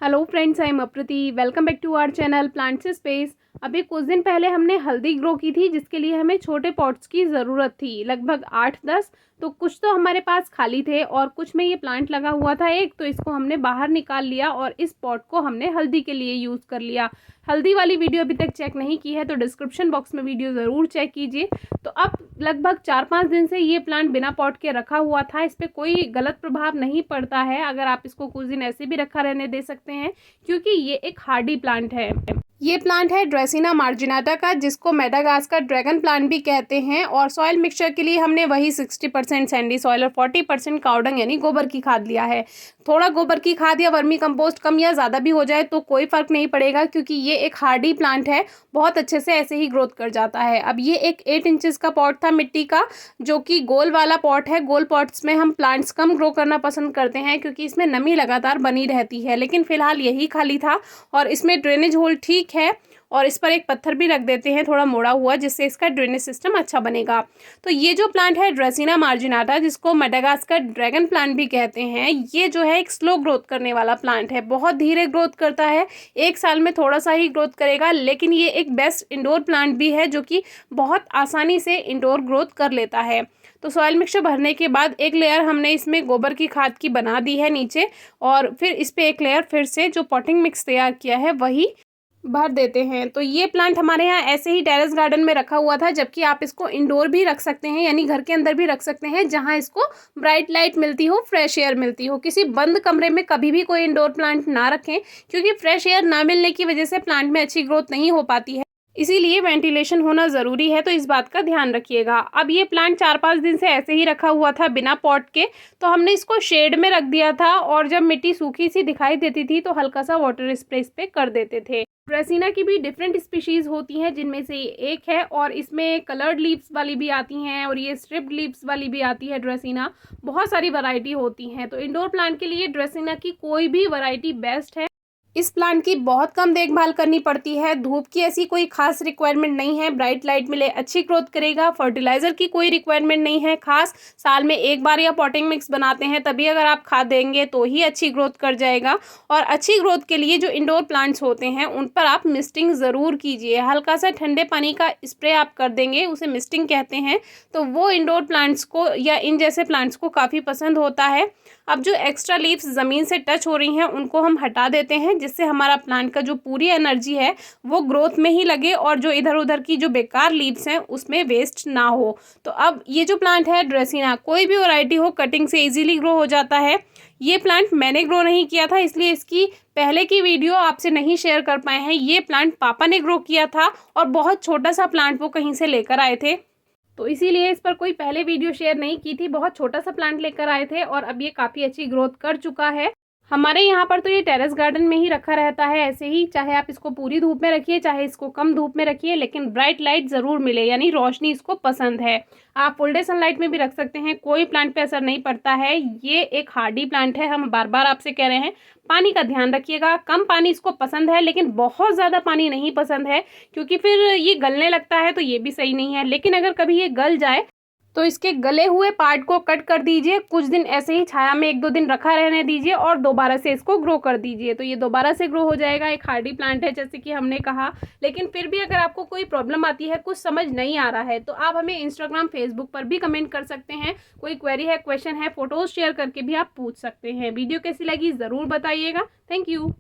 Hello friends, I am Aprati. Welcome back to our channel plants space. अभी कुछ दिन पहले हमने हल्दी ग्रो की थी, जिसके लिए हमें छोटे पॉट्स की ज़रूरत थी, लगभग 8-10। तो कुछ तो हमारे पास खाली थे और कुछ में ये प्लांट लगा हुआ था एक, तो इसको हमने बाहर निकाल लिया और इस पॉट को हमने हल्दी के लिए यूज़ कर लिया। हल्दी वाली वीडियो अभी तक चेक नहीं की है तो डिस्क्रिप्शन बॉक्स में वीडियो ज़रूर चेक कीजिए। तो अब लगभग 4-5 दिन से ये प्लांट बिना पॉट के रखा हुआ था, इस पर कोई गलत प्रभाव नहीं पड़ता है। अगर आप इसको कुछ दिन ऐसे भी रखा रहने दे सकते हैं, क्योंकि ये एक हार्डी प्लांट है। ये प्लांट है ड्रेसिना मार्जिनाटा का, जिसको मेडागास्कर ड्रैगन प्लांट भी कहते हैं। और सॉइल मिक्सचर के लिए हमने वही 60% सैंडी सॉइल और 40% कावडंग यानी गोबर की खाद लिया है। थोड़ा गोबर की खाद या वर्मी कंपोस्ट कम या ज़्यादा भी हो जाए तो कोई फ़र्क नहीं पड़ेगा, क्योंकि ये एक हार्डी प्लांट है, बहुत अच्छे से ऐसे ही ग्रोथ कर जाता है। अब ये एक 8 इंचेस का पॉट था मिट्टी का, जो कि गोल वाला पॉट है। गोल पॉट्स में हम प्लांट्स कम ग्रो करना पसंद करते हैं, क्योंकि इसमें नमी लगातार बनी रहती है। लेकिन फिलहाल यही खाली था और इसमें ड्रेनेज होल ठीक है, और इस पर एक पत्थर भी रख देते हैं थोड़ा मोड़ा हुआ, जिससे इसका ड्रेनेज सिस्टम अच्छा बनेगा। तो ये जो प्लांट है ड्रेसिना मार्जिनाटा, जिसको मेडागास्कर ड्रैगन प्लांट भी कहते हैं, ये जो है एक स्लो ग्रोथ करने वाला प्लांट है। बहुत धीरे ग्रोथ करता है, 1 साल में थोड़ा सा ही ग्रोथ करेगा। लेकिन ये एक बेस्ट इंडोर प्लांट भी है, जो कि बहुत आसानी से इंडोर ग्रोथ कर लेता है। तो सॉइल मिक्सचर भरने के बाद एक लेयर हमने इसमें गोबर की खाद की बना दी है नीचे, और फिर इस पे एक लेयर फिर से जो पॉटिंग मिक्स तैयार किया है वही भर देते हैं। तो ये प्लांट हमारे यहाँ ऐसे ही टेरेस गार्डन में रखा हुआ था, जबकि आप इसको इंडोर भी रख सकते हैं, यानी घर के अंदर भी रख सकते हैं, जहाँ इसको ब्राइट लाइट मिलती हो, फ्रेश एयर मिलती हो। किसी बंद कमरे में कभी भी कोई इंडोर प्लांट ना रखें, क्योंकि फ्रेश एयर ना मिलने की वजह से प्लांट में अच्छी ग्रोथ नहीं हो पाती है। इसीलिए वेंटिलेशन होना ज़रूरी है, तो इस बात का ध्यान रखिएगा। अब ये प्लांट 4-5 दिन से ऐसे ही रखा हुआ था बिना पॉट के, तो हमने इसको शेड में रख दिया था, और जब मिट्टी सूखी सी दिखाई देती थी तो हल्का सा वाटर स्प्रे इस पे कर देते थे। ड्रेसिना की भी डिफरेंट स्पीशीज़ होती हैं, जिनमें से ये एक है, और इसमें कलर्ड लीव्स वाली भी आती हैं और ये स्ट्रिप्ड लीव्स वाली भी आती है ड्रेसिना। बहुत सारी वैरायटी होती हैं, तो इंडोर प्लांट के लिए ड्रेसिना की कोई भी वैरायटी बेस्ट है। इस प्लांट की बहुत कम देखभाल करनी पड़ती है, धूप की ऐसी कोई खास रिक्वायरमेंट नहीं है, ब्राइट लाइट मिले अच्छी ग्रोथ करेगा। फर्टिलाइज़र की कोई रिक्वायरमेंट नहीं है खास, साल में एक बार या पॉटिंग मिक्स बनाते हैं तभी अगर आप खाद देंगे तो ही अच्छी ग्रोथ कर जाएगा। और अच्छी ग्रोथ के लिए जो इंडोर प्लांट्स होते हैं उन पर आप मिस्टिंग ज़रूर कीजिए। हल्का सा ठंडे पानी का स्प्रे आप कर देंगे, उसे मिस्टिंग कहते हैं, तो वो इंडोर प्लांट्स को या इन जैसे प्लांट्स को काफ़ी पसंद होता है। अब जो एक्स्ट्रा लीव्स ज़मीन से टच हो रही हैं उनको हम हटा देते हैं, जिससे हमारा प्लांट का जो पूरी एनर्जी है वो ग्रोथ में ही लगे, और जो इधर उधर की जो बेकार लीव्स हैं उसमें वेस्ट ना हो। तो अब ये जो प्लांट है ड्रेसिना, कोई भी वैरायटी हो, कटिंग से इजीली ग्रो हो जाता है। ये प्लांट मैंने ग्रो नहीं किया था, इसलिए इसकी पहले की वीडियो आपसे नहीं शेयर कर पाए हैं। ये प्लांट पापा ने ग्रो किया था, और बहुत छोटा सा प्लांट वो कहीं से लेकर आए थे, तो इसीलिए इस पर कोई पहले वीडियो शेयर नहीं की थी। बहुत छोटा सा प्लांट लेकर आए थे, और अब ये काफ़ी अच्छी ग्रोथ कर चुका है। हमारे यहाँ पर तो ये टेरेस गार्डन में ही रखा रहता है ऐसे ही, चाहे आप इसको पूरी धूप में रखिए चाहे इसको कम धूप में रखिए, लेकिन ब्राइट लाइट ज़रूर मिले, यानी रोशनी इसको पसंद है। आप फुल डे सनलाइट में भी रख सकते हैं, कोई प्लांट पे असर नहीं पड़ता है। ये एक हार्डी प्लांट है, हम बार बार आपसे कह रहे हैं। पानी का ध्यान रखिएगा, कम पानी इसको पसंद है, लेकिन बहुत ज़्यादा पानी नहीं पसंद है, क्योंकि फिर ये गलने लगता है, तो ये भी सही नहीं है। लेकिन अगर कभी ये गल जाए तो इसके गले हुए पार्ट को कट कर दीजिए, कुछ दिन ऐसे ही छाया में 1-2 दिन रखा रहने दीजिए, और दोबारा से इसको ग्रो कर दीजिए, तो ये दोबारा से ग्रो हो जाएगा। एक हार्डी प्लांट है जैसे कि हमने कहा। लेकिन फिर भी अगर आपको कोई प्रॉब्लम आती है, कुछ समझ नहीं आ रहा है, तो आप हमें इंस्टाग्राम, फेसबुक पर भी कमेंट कर सकते हैं। कोई क्वेरी है, क्वेश्चन है, फोटोज़ शेयर करके भी आप पूछ सकते हैं। वीडियो कैसी लगी ज़रूर बताइएगा। Thank you.